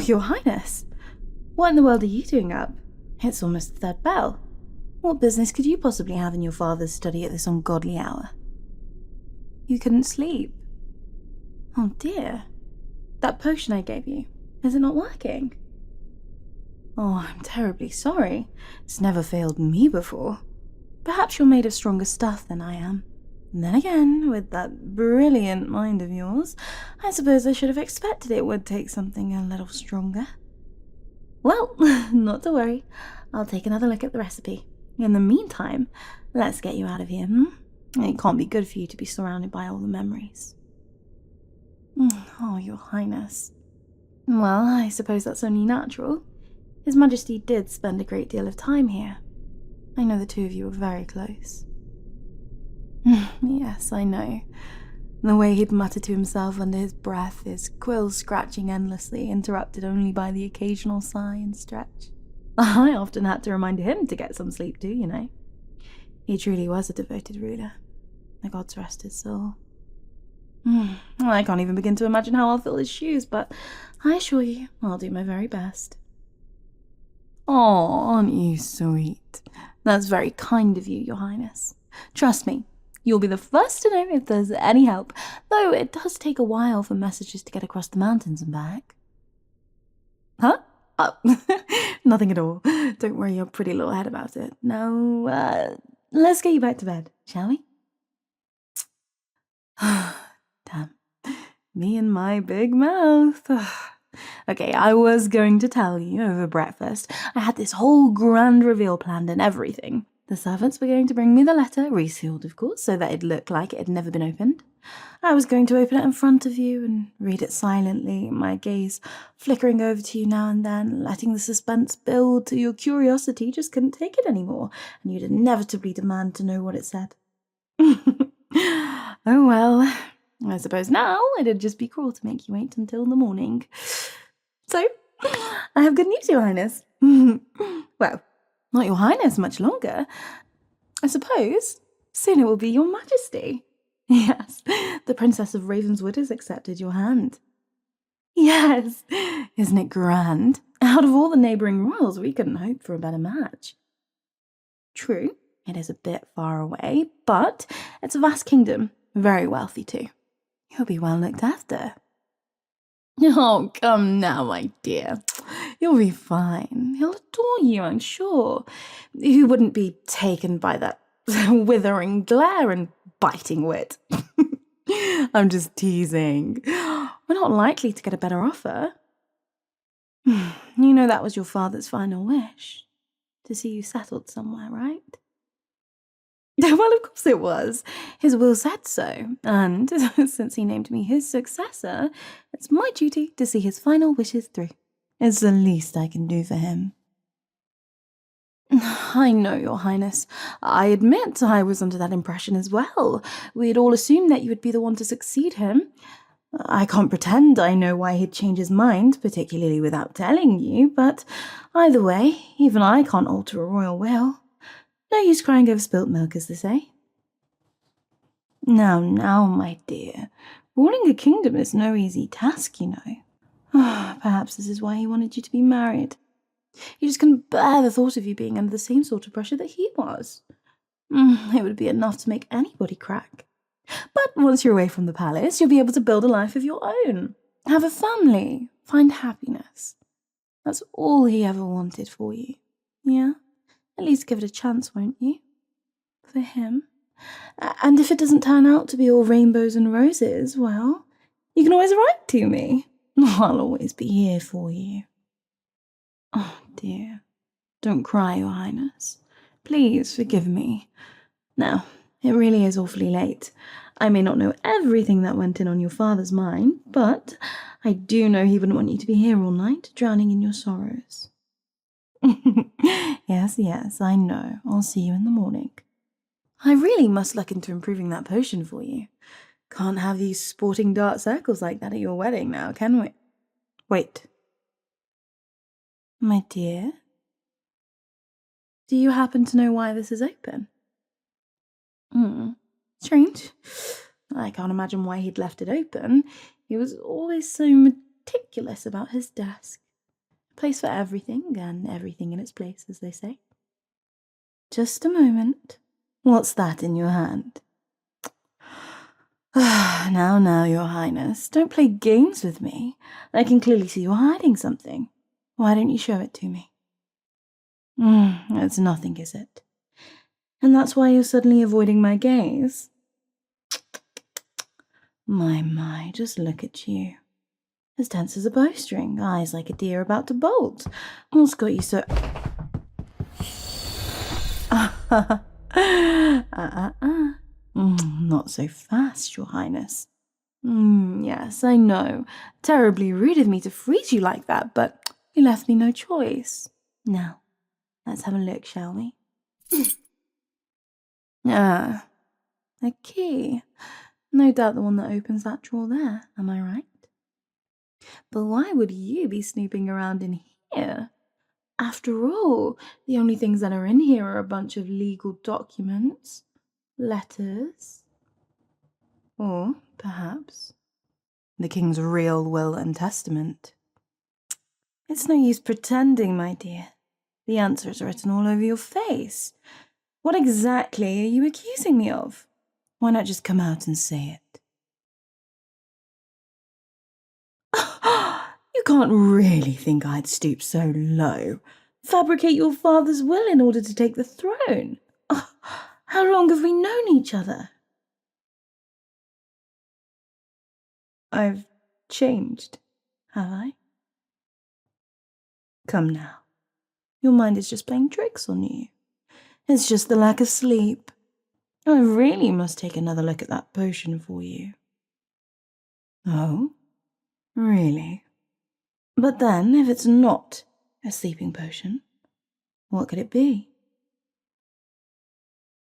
Your Highness. What in the world are you doing up? It's almost the third bell. What business could you possibly have in your father's study at this ungodly hour? You couldn't sleep? Oh dear. That potion I gave you, is it not working? Oh, I'm terribly sorry. It's never failed me before. Perhaps you're made of stronger stuff than I am. And then again, with that brilliant mind of yours, I suppose I should have expected it would take something a little stronger. Well, not to worry. I'll take another look at the recipe. In the meantime, let's get you out of here, It can't be good for you to be surrounded by all the memories. Oh, Your Highness. Well, I suppose that's only natural. His Majesty did spend a great deal of time here. I know the two of you were very close. Yes, I know. The way he'd mutter to himself under his breath, his quills scratching endlessly, interrupted only by the occasional sigh and stretch. I often had to remind him to get some sleep too, you know. He truly was a devoted ruler. The gods rest his soul. I can't even begin to imagine how I'll fill his shoes, but I assure you, I'll do my very best. Oh, aren't you sweet? That's very kind of you, Your Highness. Trust me, you'll be the first to know if there's any help, though it does take a while for messages to get across the mountains and back. Huh? Oh, nothing at all. Don't worry your pretty little head about it. Now, let's get you back to bed, shall we? Damn. Me and my big mouth. Okay, I was going to tell you over breakfast. I had this whole grand reveal planned and everything. The servants were going to bring me the letter, resealed of course, so that it'd look like it had never been opened. I was going to open it in front of you and read it silently, my gaze flickering over to you now and then, letting the suspense build till your curiosity just couldn't take it anymore, and you'd inevitably demand to know what it said. Oh well, I suppose now it'd just be cruel to make you wait until the morning. So, I have good news, Your Highness. Well, not Your Highness much longer. I suppose soon it will be Your Majesty. Yes, the Princess of Ravenswood has accepted your hand. Yes, isn't it grand? Out of all the neighbouring royals, we couldn't hope for a better match. True, it is a bit far away, but it's a vast kingdom, very wealthy too. You'll be well looked after. Oh, come now, my dear. You'll be fine. He'll adore you, I'm sure. Who wouldn't be taken by that withering glare and biting wit? I'm just teasing. We're not likely to get a better offer. You know that was your father's final wish. To see you settled somewhere, right? Well, of course it was. His will said so, and since he named me his successor, it's my duty to see his final wishes through. It's the least I can do for him. I know, Your Highness. I admit I was under that impression as well. We'd all assumed that you would be the one to succeed him. I can't pretend I know why he'd change his mind, particularly without telling you, but either way, even I can't alter a royal will. No use crying over spilt milk, as they say. Now, my dear, ruling a kingdom is no easy task, you know. Perhaps this is why he wanted you to be married. He just couldn't bear the thought of you being under the same sort of pressure that he was. It would be enough to make anybody crack. But once you're away from the palace, you'll be able to build a life of your own. Have a family. Find happiness. That's all he ever wanted for you. Yeah? At least give it a chance, won't you? For him. And if it doesn't turn out to be all rainbows and roses, well, you can always write to me. I'll always be here for you. Oh, dear. Don't cry, Your Highness. Please forgive me. Now, it really is awfully late. I may not know everything that went in on your father's mind, but I do know he wouldn't want you to be here all night, drowning in your sorrows. Yes, I know. I'll see you in the morning. I really must look into improving that potion for you. Can't have these sporting dark circles like that at your wedding now, can we? Wait. My dear? Do you happen to know why this is open? Strange. I can't imagine why he'd left it open. He was always so meticulous about his desk. A place for everything and everything in its place, as they say. Just a moment. What's that in your hand? Now, Your Highness, don't play games with me. I can clearly see you're hiding something. Why don't you show it to me? It's nothing, is it? And that's why you're suddenly avoiding my gaze? My, just look at you. As tense as a bowstring, eyes like a deer about to bolt. What's got you so... Not so fast, Your Highness. Yes, I know. Terribly rude of me to freeze you like that, but you left me no choice. Now, let's have a look, shall we? A key. No doubt the one that opens that drawer there, am I right? But why would you be snooping around in here? After all, the only things that are in here are a bunch of legal documents, letters, or perhaps the king's real will and testament. It's no use pretending, my dear. The answer is written all over your face. What exactly are you accusing me of? Why not just come out and say it? You can't really think I'd stoop so low. Fabricate your father's will in order to take the throne. How long have we known each other? I've changed, have I? Come now. Your mind is just playing tricks on you. It's just the lack of sleep. I really must take another look at that potion for you. Oh? Really? But then, if it's not a sleeping potion, what could it be?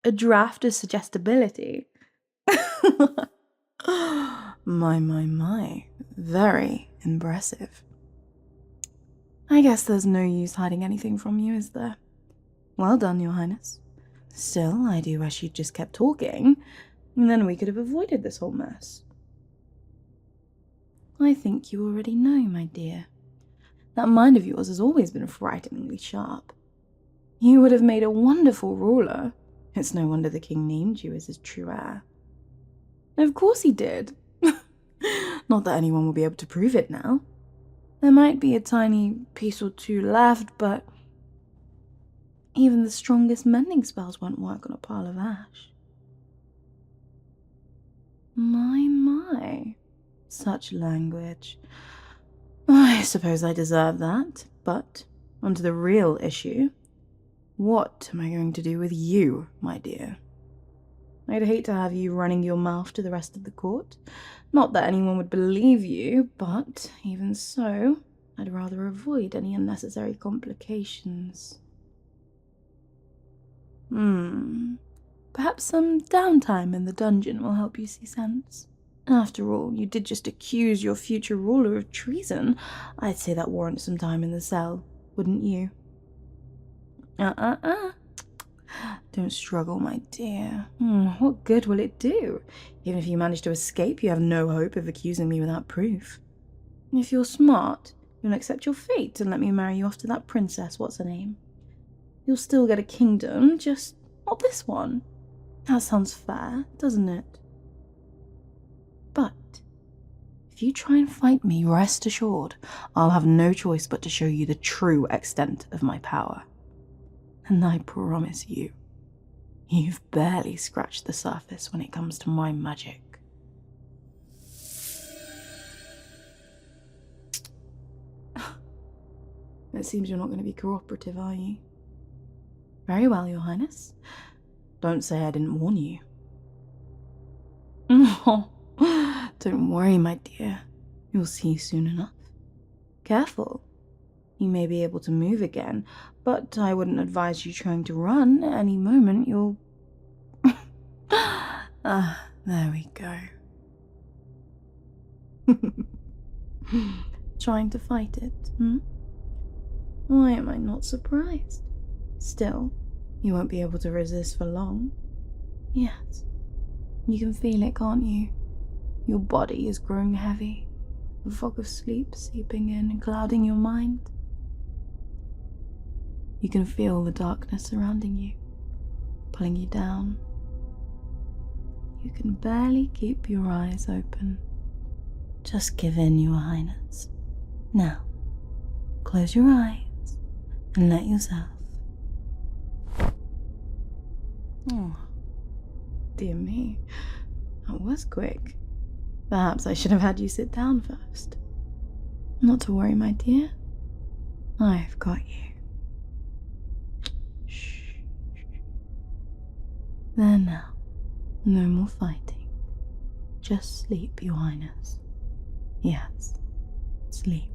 A draft of suggestibility. My. Very impressive. I guess there's no use hiding anything from you, is there? Well done, Your Highness. Still, I do wish you'd just kept talking, and then we could have avoided this whole mess. I think you already know, my dear. That mind of yours has always been frighteningly sharp. You would have made a wonderful ruler. It's no wonder the king named you as his true heir. Of course he did. Not that anyone will be able to prove it now. There might be a tiny piece or two left, but even the strongest mending spells won't work on a pile of ash. My. Such language. I suppose I deserve that, but on to the real issue. What am I going to do with you, my dear? I'd hate to have you running your mouth to the rest of the court. Not that anyone would believe you, but even so, I'd rather avoid any unnecessary complications. Perhaps some downtime in the dungeon will help you see sense. After all, you did just accuse your future ruler of treason. I'd say that warrants some time in the cell, wouldn't you? Don't struggle, my dear. What good will it do? Even if you manage to escape, you have no hope of accusing me without proof. If you're smart, you'll accept your fate and let me marry you off to that princess, what's her name? You'll still get a kingdom, just not this one. That sounds fair, doesn't it? But if you try and fight me, rest assured, I'll have no choice but to show you the true extent of my power. And I promise you, you've barely scratched the surface when it comes to my magic. It seems you're not going to be cooperative, are you? Very well, Your Highness. Don't say I didn't warn you. Don't worry, my dear. You'll see soon enough. Careful. You may be able to move again, but I wouldn't advise you trying to run. At any moment, you'll... there we go. Trying to fight it, Why am I not surprised? Still, you won't be able to resist for long. Yes, you can feel it, can't you? Your body is growing heavy, a fog of sleep seeping in and clouding your mind. You can feel the darkness surrounding you, pulling you down. You can barely keep your eyes open. Just give in, Your Highness. Now, close your eyes and let yourself. Oh, dear me. That was quick. Perhaps I should have had you sit down first. Not to worry, my dear. I've got you. Shh. There now. No more fighting. Just sleep, Your Highness. Yes, sleep.